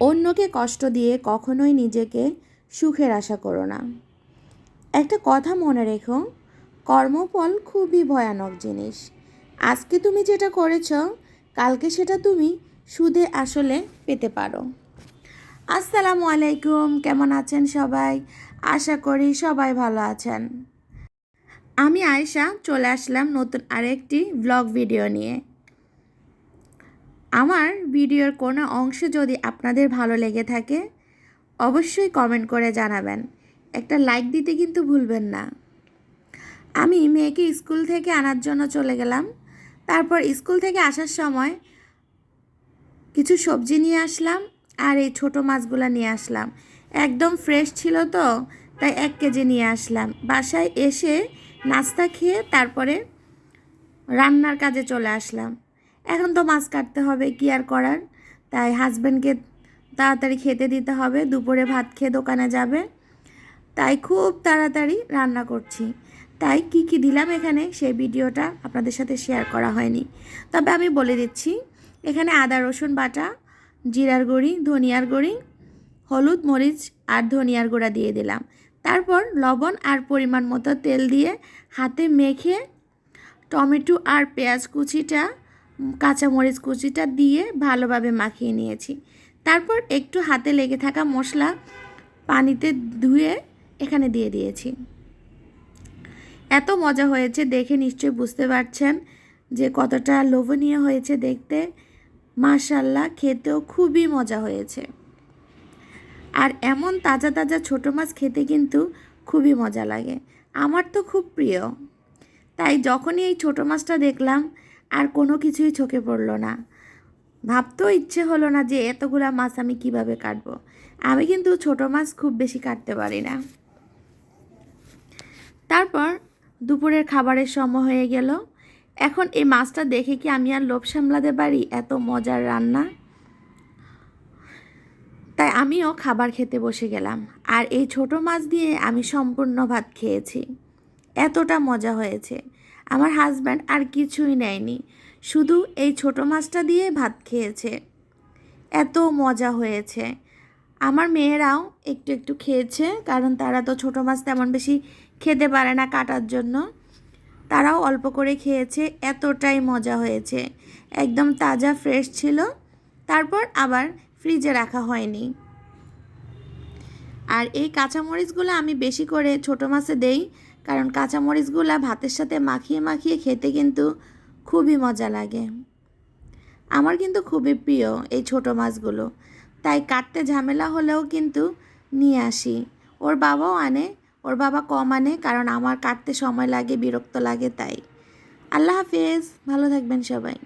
অন্যকে কষ্ট দিয়ে কখনোই নিজেকে সুখের আশা করো না। একটা কথা মনে রেখো, কর্মফল খুবই ভয়ানক জিনিস। আজকে তুমি যেটা করেছ, কালকে সেটা তুমি সুদে আসলে পেতে পারো। আসসালামু আলাইকুম, কেমন আছেন সবাই? আশা করি সবাই ভালো আছেন। আমি আয়েশা চলে আসলাম নতুন আরেকটি ব্লগ ভিডিও নিয়ে। আমার ভিডিওর কোনো অংশ যদি আপনাদের ভালো লেগে থাকে অবশ্যই কমেন্ট করে জানাবেন, একটা লাইক দিতে কিন্তু ভুলবেন না। আমি মেয়েকে স্কুল থেকে আনার জন্য চলে গেলাম। তারপর স্কুল থেকে আসার সময় কিছু সবজি নিয়ে আসলাম আর এই ছোটো মাছগুলো নিয়ে আসলাম। একদম ফ্রেশ ছিল তো, তাই 1 কেজি নিয়ে আসলাম। বাসায় এসে নাস্তা খেয়ে তারপরে রান্নার কাজে চলে আসলাম। এখন তো মাছ কাটতে হবে, কি আর করার। তাই হাজব্যান্ডকে তাড়াতাড়ি খেতে দিতে হবে, দুপুরে ভাত খেয়ে দোকানে যাবে। তাই খুব তাড়াতাড়ি রান্না করছি। তাই কি কি দিলাম এখানে সেই ভিডিওটা আপনাদের সাথে শেয়ার করা হয়নি, তবে আমি বলে দিচ্ছি। এখানে আদা রসুন বাটা, জিরার গুঁড়ি, ধনিয়ার গুঁড়ি, হলুদ মরিচ আর ধনিয়ার গুঁড়া দিয়ে দিলাম। তারপর লবণ আর পরিমাণ মতো তেল দিয়ে হাতে মেখে টমেটো আর পেঁয়াজ কুচিটা, কাঁচামরিচ কুচিটা দিয়ে ভালোভাবে মাখিয়ে নিয়েছি। তারপর একটু হাতে লেগে থাকা মশলা পানিতে ধুয়ে এখানে দিয়ে দিয়েছি। এত মজা হয়েছে, দেখে নিশ্চয়ই বুঝতে পারছেন যে কতটা লোভনীয় হয়েছে দেখতে। মাশাআল্লাহ, খেতেও খুবই মজা হয়েছে। আর এমন তাজা তাজা ছোটো মাছ খেতে কিন্তু খুবই মজা লাগে, আমার তো খুব প্রিয়। তাই যখনই এই ছোটো মাছটা দেখলাম আর কোনো কিছুই চোখে পড়লো না। ভাবতেও ইচ্ছে হলো না যে এতগুলা মাছ আমি কিভাবে কাটবো। আমি কিন্তু ছোটো মাছ খুব বেশি কাটতে পারি না। তারপর দুপুরের খাবারের সময় হয়ে গেল। এখন এই মাছটা দেখে কি আমি আর লোভ সামলাতে পারি? এত মজার রান্না। তাই আমিও খাবার খেতে বসে গেলাম। আর এই ছোটো মাছ দিয়ে আমি সম্পূর্ণ ভাত খেয়েছি। এতটা মজা হয়েছে। আমার হাজব্যান্ড আর কিছুই নেয়নি, শুধু এই ছোটো মাছটা দিয়ে ভাত খেয়েছে। এত মজা হয়েছে। আমার মেয়েরাও একটু একটু খেয়েছে, কারণ তারা তো ছোটো মাছ তেমন বেশি খেতে পারে না কাটার জন্য। তারাও অল্প করে খেয়েছে। এতটাই মজা হয়েছে, একদম তাজা ফ্রেশ ছিল। তারপর আবার ফ্রিজে রাখা হয়নি। আর এই কাঁচামরিচগুলো আমি বেশি করে ছোটো মাছে দেই, কারণ কাঁচামরিচগুলো ভাতের সাথে মাখিয়ে মাখিয়ে খেতে কিন্তু খুবই মজা লাগে। আমার কিন্তু খুবই প্রিয় এই ছোটো মাছগুলো, তাই কাটতে ঝামেলা হলেও কিন্তু নিয়ে আসি। ওর বাবাও আনে, ওর বাবা কম আনে, কারণ আমার কাটতে সময় লাগে, বিরক্ত লাগে। তাই আল্লাহ হাফেজ, ভালো থাকবেন সবাই।